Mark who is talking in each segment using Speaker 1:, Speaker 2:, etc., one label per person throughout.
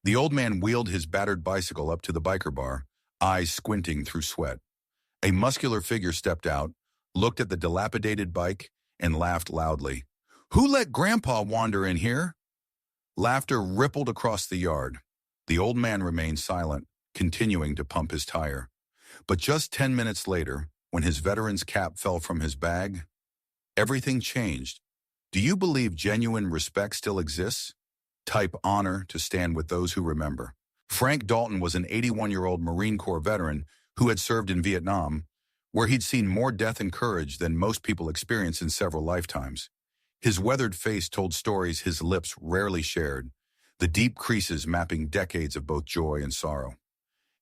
Speaker 1: The old man wheeled his battered bicycle up to the biker bar, eyes squinting through sweat. A muscular figure stepped out, looked at the dilapidated bike, and laughed loudly. "Who let Grandpa wander in here?" Laughter rippled across the yard. The old man remained silent, continuing to pump his tire. But just 10 minutes later, when his veteran's cap fell from his bag, everything changed. Do you believe genuine respect still exists? Type honor to stand with those who remember. Frank Dalton was an 81-year-old Marine Corps veteran who had served in Vietnam, where he'd seen more death and courage than most people experience in several lifetimes. His weathered face told stories his lips rarely shared, the deep creases mapping decades of both joy and sorrow.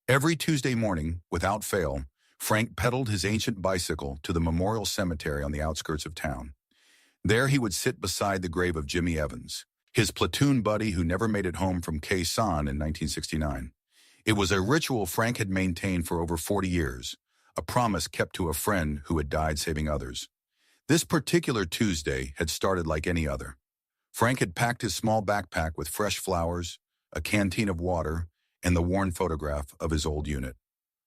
Speaker 1: Every Tuesday morning, without fail, Frank pedaled his ancient bicycle to the memorial cemetery on the outskirts of town. There he would sit beside the grave of Jimmy Evans, his platoon buddy who never made it home from Khe Sanh in 1969. It was a ritual Frank had maintained for over 40 years, a promise kept to a friend who had died saving others. This particular Tuesday had started like any other. Frank had packed his small backpack with fresh flowers, a canteen of water, and the worn photograph of his old unit.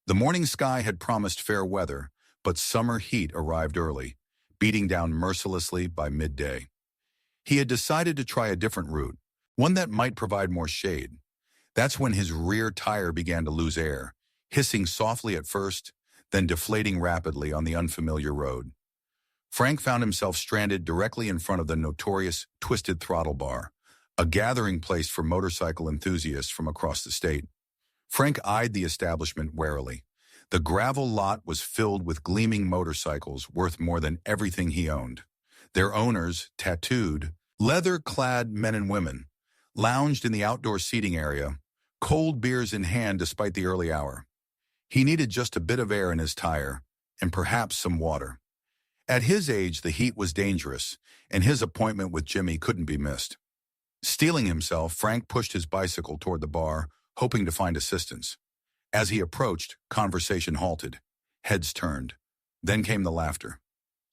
Speaker 1: The morning sky had promised fair weather, but summer heat arrived early, beating down mercilessly by midday. He had decided to try a different route, one that might provide more shade. That's when his rear tire began to lose air, hissing softly at first, then deflating rapidly on the unfamiliar road. Frank found himself stranded directly in front of the notorious Twisted Throttle Bar, a gathering place for motorcycle enthusiasts from across the state. Frank eyed the establishment warily. The gravel lot was filled with gleaming motorcycles worth more than everything he owned. Their owners, tattooed, leather-clad men and women, lounged in the outdoor seating area, cold beers in hand despite the early hour. He needed just a bit of air in his tire, and perhaps some water. At his age, the heat was dangerous, and his appointment with Jimmy couldn't be missed. Steeling himself, Frank pushed his bicycle toward the bar, hoping to find assistance. As he approached, conversation halted. Heads turned. Then came the laughter.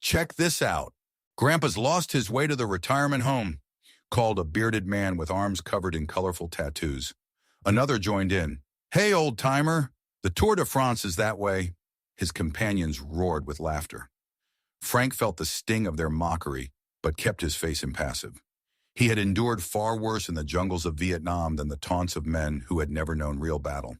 Speaker 1: "Check this out. Grandpa's lost his way to the retirement home," called a bearded man with arms covered in colorful tattoos. Another joined in. "Hey, old-timer, the Tour de France is that way." His companions roared with laughter. Frank felt the sting of their mockery, but kept his face impassive. He had endured far worse in the jungles of Vietnam than the taunts of men who had never known real battle.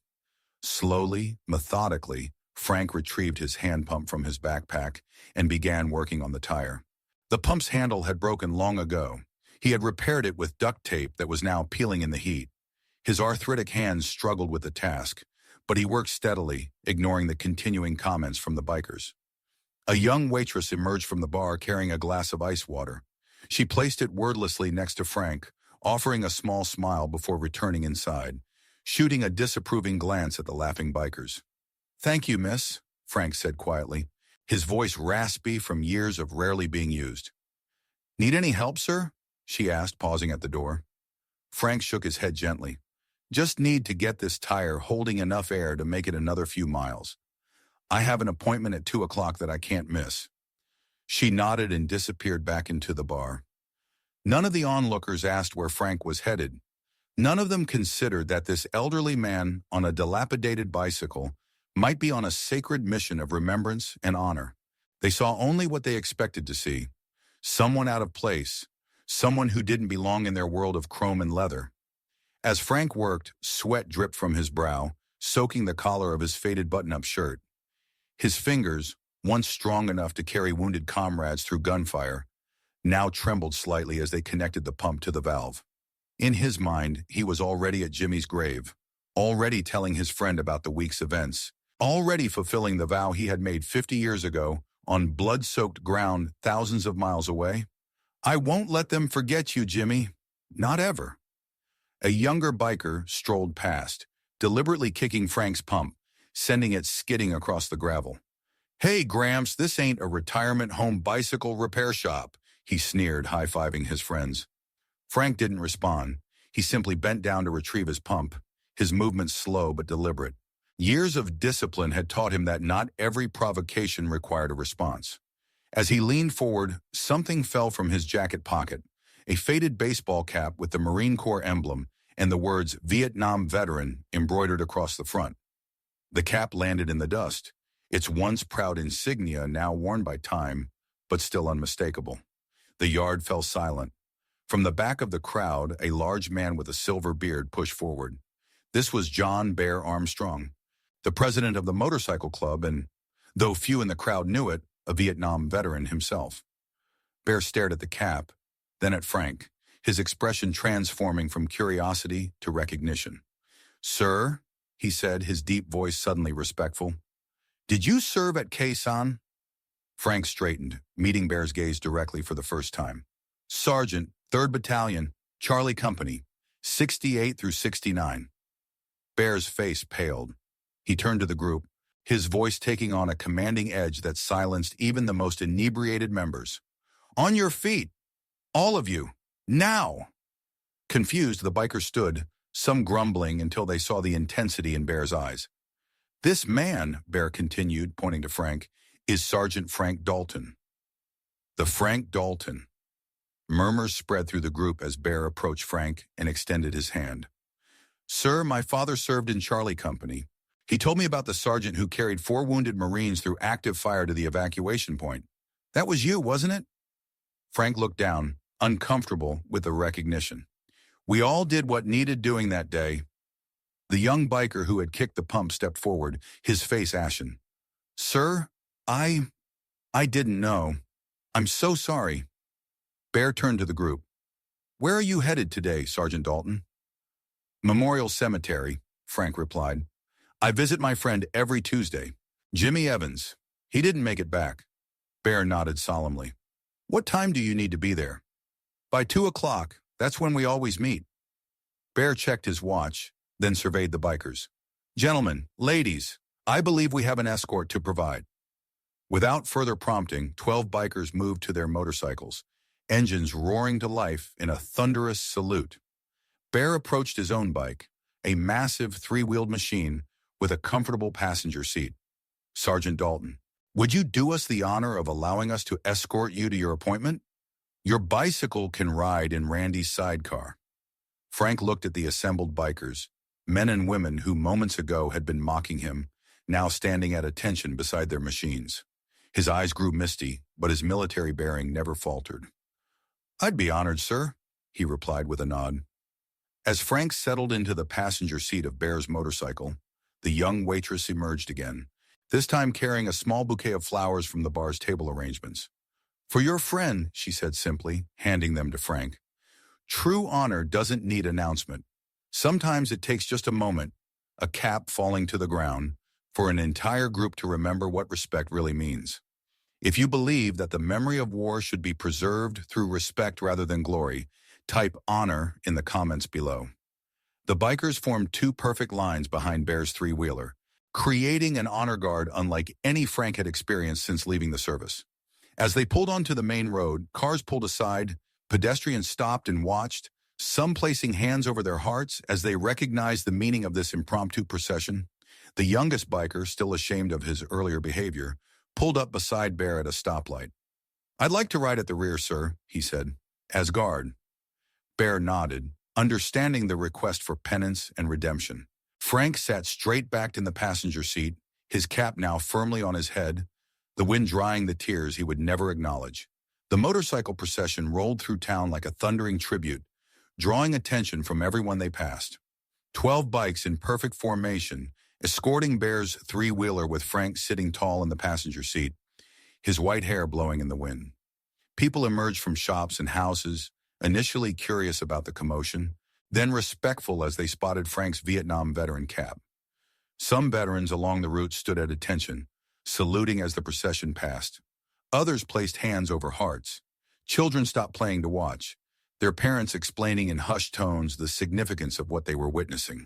Speaker 1: Slowly, methodically, Frank retrieved his hand pump from his backpack and began working on the tire. The pump's handle had broken long ago. He had repaired it with duct tape that was now peeling in the heat. His arthritic hands struggled with the task, but he worked steadily, ignoring the continuing comments from the bikers. A young waitress emerged from the bar carrying a glass of ice water. She placed it wordlessly next to Frank, offering a small smile before returning inside, shooting a disapproving glance at the laughing bikers. "Thank you, miss," Frank said quietly, his voice raspy from years of rarely being used. "Need any help, sir?" she asked, pausing at the door. Frank shook his head gently. "Just need to get this tire holding enough air to make it another few miles. I have an appointment at 2 o'clock that I can't miss." She nodded and disappeared back into the bar. None of the onlookers asked where Frank was headed. None of them considered that this elderly man on a dilapidated bicycle might be on a sacred mission of remembrance and honor. They saw only what they expected to see: someone out of place, someone who didn't belong in their world of chrome and leather. As Frank worked, sweat dripped from his brow, soaking the collar of his faded button-up shirt. His fingers, once strong enough to carry wounded comrades through gunfire, now trembled slightly as they connected the pump to the valve. In his mind, he was already at Jimmy's grave, already telling his friend about the week's events, already fulfilling the vow he had made 50 years ago on blood-soaked ground thousands of miles away. "I won't let them forget you, Jimmy. Not ever." A younger biker strolled past, deliberately kicking Frank's pump, sending it skidding across the gravel. "Hey, Gramps, this ain't a retirement home bicycle repair shop," he sneered, high-fiving his friends. Frank didn't respond. He simply bent down to retrieve his pump, his movements slow but deliberate. Years of discipline had taught him that not every provocation required a response. As he leaned forward, something fell from his jacket pocket, a faded baseball cap with the Marine Corps emblem and the words Vietnam Veteran embroidered across the front. The cap landed in the dust, its once proud insignia now worn by time, but still unmistakable. The yard fell silent. From the back of the crowd, a large man with a silver beard pushed forward. This was John Bear Armstrong, the president of the motorcycle club and, though few in the crowd knew it, a Vietnam veteran himself. Bear stared at the cap, then at Frank, his expression transforming from curiosity to recognition. "Sir," he said, his deep voice suddenly respectful, "did you serve at Khe Sanh?" Frank straightened, meeting Bear's gaze directly for the first time. "Sergeant, 3rd Battalion, Charlie Company, 68 through 69. Bear's face paled. He turned to the group, his voice taking on a commanding edge that silenced even the most inebriated members. "On your feet! All of you! Now!" Confused, the bikers stood, some grumbling until they saw the intensity in Bear's eyes. "This man," Bear continued, pointing to Frank, "is Sergeant Frank Dalton." The Frank Dalton. Murmurs spread through the group as Bear approached Frank and extended his hand. "Sir, my father served in Charlie Company. He told me about the sergeant who carried 4 wounded Marines through active fire to the evacuation point. That was you, wasn't it?" Frank looked down, uncomfortable with the recognition. "We all did what needed doing that day." The young biker who had kicked the pump stepped forward, his face ashen. "Sir, I didn't know. I'm so sorry." Bear turned to the group. "Where are you headed today, Sergeant Dalton?" "Memorial Cemetery," Frank replied. "I visit my friend every Tuesday, Jimmy Evans. He didn't make it back." Bear nodded solemnly. "What time do you need to be there?" "By 2 o'clock. That's when we always meet." Bear checked his watch, then surveyed the bikers. "Gentlemen, ladies, I believe we have an escort to provide." Without further prompting, 12 bikers moved to their motorcycles, engines roaring to life in a thunderous salute. Bear approached his own bike, a massive 3-wheeled machine with a comfortable passenger seat. "Sergeant Dalton, would you do us the honor of allowing us to escort you to your appointment? Your bicycle can ride in Randy's sidecar." Frank looked at the assembled bikers, men and women who moments ago had been mocking him, now standing at attention beside their machines. His eyes grew misty, but his military bearing never faltered. "I'd be honored, sir," he replied with a nod. As Frank settled into the passenger seat of Bear's motorcycle, the young waitress emerged again, this time carrying a small bouquet of flowers from the bar's table arrangements. "For your friend," she said simply, handing them to Frank. "True honor doesn't need announcement. Sometimes it takes just a moment, a cap falling to the ground, for an entire group to remember what respect really means. If you believe that the memory of war should be preserved through respect rather than glory, type honor in the comments below." The bikers formed 2 perfect lines behind Bear's 3-wheeler, creating an honor guard unlike any Frank had experienced since leaving the service. As they pulled onto the main road, cars pulled aside, pedestrians stopped and watched, some placing hands over their hearts as they recognized the meaning of this impromptu procession. The youngest biker, still ashamed of his earlier behavior, pulled up beside Bear at a stoplight. "I'd like to ride at the rear, sir," he said, "as guard." Bear nodded, understanding the request for penance and redemption. Frank sat straight backed in the passenger seat, his cap now firmly on his head, the wind drying the tears he would never acknowledge. The motorcycle procession rolled through town like a thundering tribute, drawing attention from everyone they passed. 12 bikes in perfect formation, escorting Bear's 3-wheeler with Frank sitting tall in the passenger seat, his white hair blowing in the wind. People emerged from shops and houses, initially curious about the commotion, then respectful as they spotted Frank's Vietnam veteran cap. Some veterans along the route stood at attention, saluting as the procession passed. Others placed hands over hearts. Children stopped playing to watch, their parents explaining in hushed tones the significance of what they were witnessing.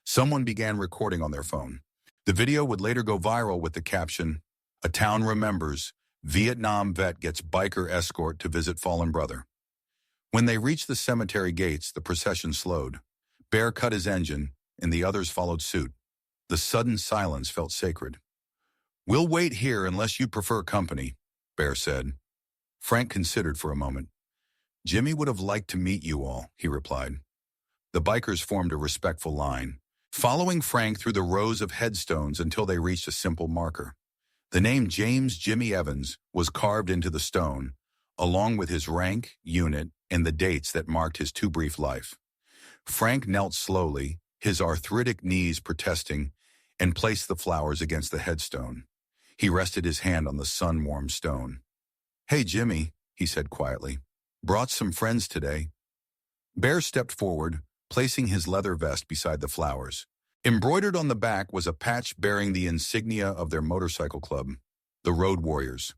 Speaker 1: Someone began recording on their phone. The video would later go viral with the caption, "A town remembers, Vietnam vet gets biker escort to visit fallen brother." When they reached the cemetery gates, the procession slowed. Bear cut his engine, and the others followed suit. The sudden silence felt sacred. "We'll wait here unless you prefer company," Bear said. Frank considered for a moment. "Jimmy would have liked to meet you all," he replied. The bikers formed a respectful line, following Frank through the rows of headstones until they reached a simple marker. The name James Jimmy Evans was carved into the stone, along with his rank, unit, and the dates that marked his too brief life. Frank knelt slowly, his arthritic knees protesting, and placed the flowers against the headstone. He rested his hand on the sun-warmed stone. "Hey, Jimmy," he said quietly. "Brought some friends today." Bear stepped forward, placing his leather vest beside the flowers. Embroidered on the back was a patch bearing the insignia of their motorcycle club, the Road Warriors.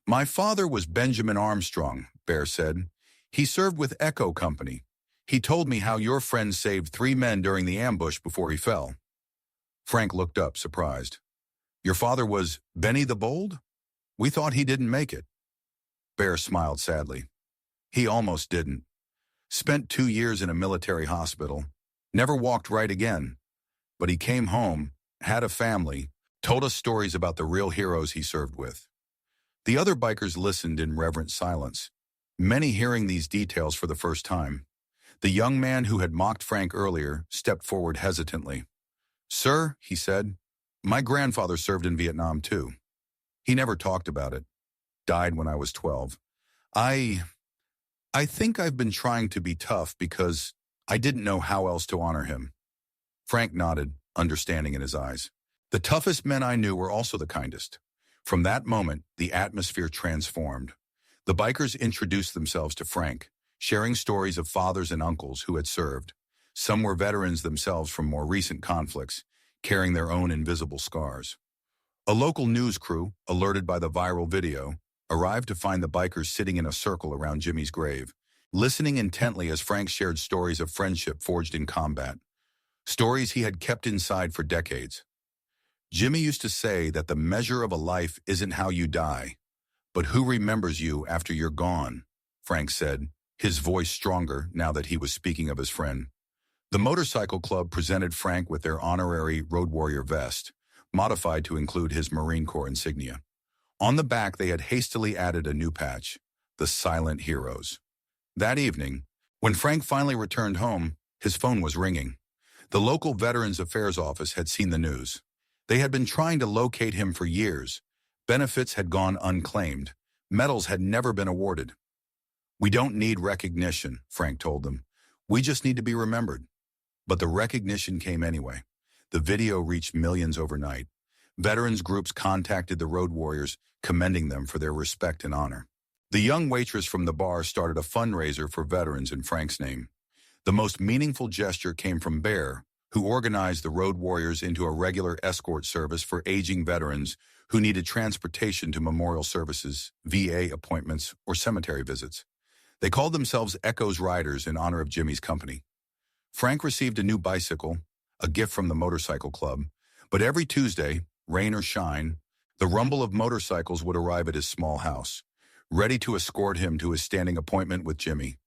Speaker 1: "My father was Benjamin Armstrong," Bear said. "He served with Echo Company. He told me how your friend saved 3 men during the ambush before he fell." Frank looked up, surprised. "Your father was Benny the Bold? We thought he didn't make it." Bear smiled sadly. "He almost didn't. Spent 2 years in a military hospital. Never walked right again. But he came home, had a family, told us stories about the real heroes he served with." The other bikers listened in reverent silence, many hearing these details for the first time. The young man who had mocked Frank earlier stepped forward hesitantly. "Sir," he said, "my grandfather served in Vietnam too. He never talked about it. Died when I was 12. I think I've been trying to be tough because I didn't know how else to honor him." Frank nodded, understanding in his eyes. "The toughest men I knew were also the kindest." From that moment, the atmosphere transformed. The bikers introduced themselves to Frank, sharing stories of fathers and uncles who had served. Some were veterans themselves from more recent conflicts, carrying their own invisible scars. A local news crew, alerted by the viral video, arrived to find the bikers sitting in a circle around Jimmy's grave, listening intently as Frank shared stories of friendship forged in combat. Stories he had kept inside for decades. "Jimmy used to say that the measure of a life isn't how you die, but who remembers you after you're gone," Frank said, his voice stronger now that he was speaking of his friend. The motorcycle club presented Frank with their honorary Road Warrior vest, modified to include his Marine Corps insignia. On the back, they had hastily added a new patch, the Silent Heroes. That evening, when Frank finally returned home, his phone was ringing. The local Veterans Affairs office had seen the news. They had been trying to locate him for years. Benefits had gone unclaimed. Medals had never been awarded. "We don't need recognition," Frank told them. "We just need to be remembered." But the recognition came anyway. The video reached millions overnight. Veterans groups contacted the Road Warriors, commending them for their respect and honor. The young waitress from the bar started a fundraiser for veterans in Frank's name. The most meaningful gesture came from Bear, who organized the Road Warriors into a regular escort service for aging veterans who needed transportation to memorial services, VA appointments, or cemetery visits. They called themselves Echo's Riders in honor of Jimmy's company. Frank received a new bicycle, a gift from the motorcycle club, but every Tuesday, rain or shine, the rumble of motorcycles would arrive at his small house, ready to escort him to his standing appointment with Jimmy.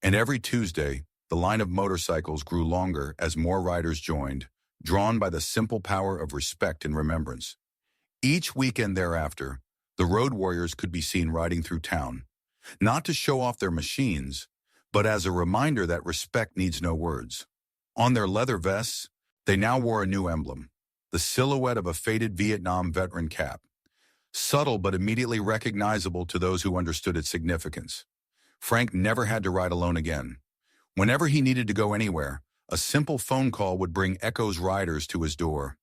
Speaker 1: And every Tuesday, the line of motorcycles grew longer as more riders joined, drawn by the simple power of respect and remembrance. Each weekend thereafter, the Road Warriors could be seen riding through town, not to show off their machines, but as a reminder that respect needs no words. On their leather vests, they now wore a new emblem, the silhouette of a faded Vietnam veteran cap, subtle but immediately recognizable to those who understood its significance. Frank never had to ride alone again. Whenever he needed to go anywhere, a simple phone call would bring Echo's riders to his door,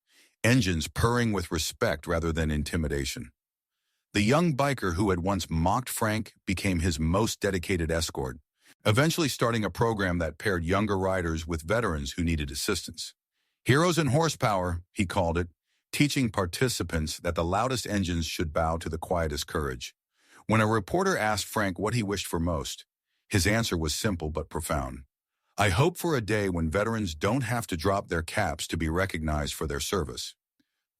Speaker 1: engines purring with respect rather than intimidation. The young biker who had once mocked Frank became his most dedicated escort, eventually starting a program that paired younger riders with veterans who needed assistance. Heroes in Horsepower, he called it, teaching participants that the loudest engines should bow to the quietest courage. When a reporter asked Frank what he wished for most, his answer was simple but profound. "I hope for a day when veterans don't have to drop their caps to be recognized for their service."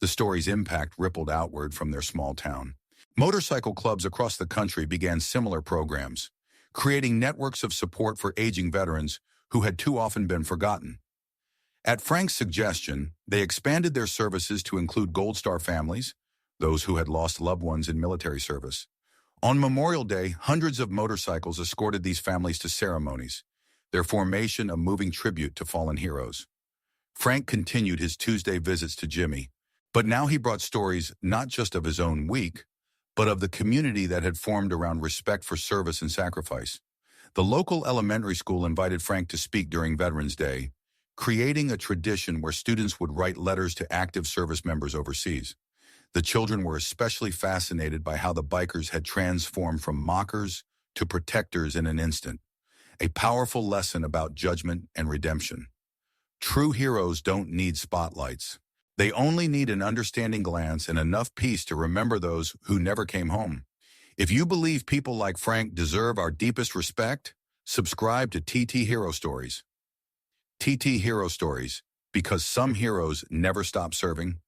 Speaker 1: The story's impact rippled outward from their small town. Motorcycle clubs across the country began similar programs, creating networks of support for aging veterans who had too often been forgotten. At Frank's suggestion, they expanded their services to include Gold Star families, those who had lost loved ones in military service. On Memorial Day, hundreds of motorcycles escorted these families to ceremonies, their formation a moving tribute to fallen heroes. Frank continued his Tuesday visits to Jimmy, but now he brought stories not just of his own week, but of the community that had formed around respect for service and sacrifice. The local elementary school invited Frank to speak during Veterans Day, creating a tradition where students would write letters to active service members overseas. The children were especially fascinated by how the bikers had transformed from mockers to protectors in an instant, a powerful lesson about judgment and redemption. True heroes don't need spotlights. They only need an understanding glance and enough peace to remember those who never came home. If you believe people like Frank deserve our deepest respect, subscribe to TT Hero Stories. TT Hero Stories, because some heroes never stop serving.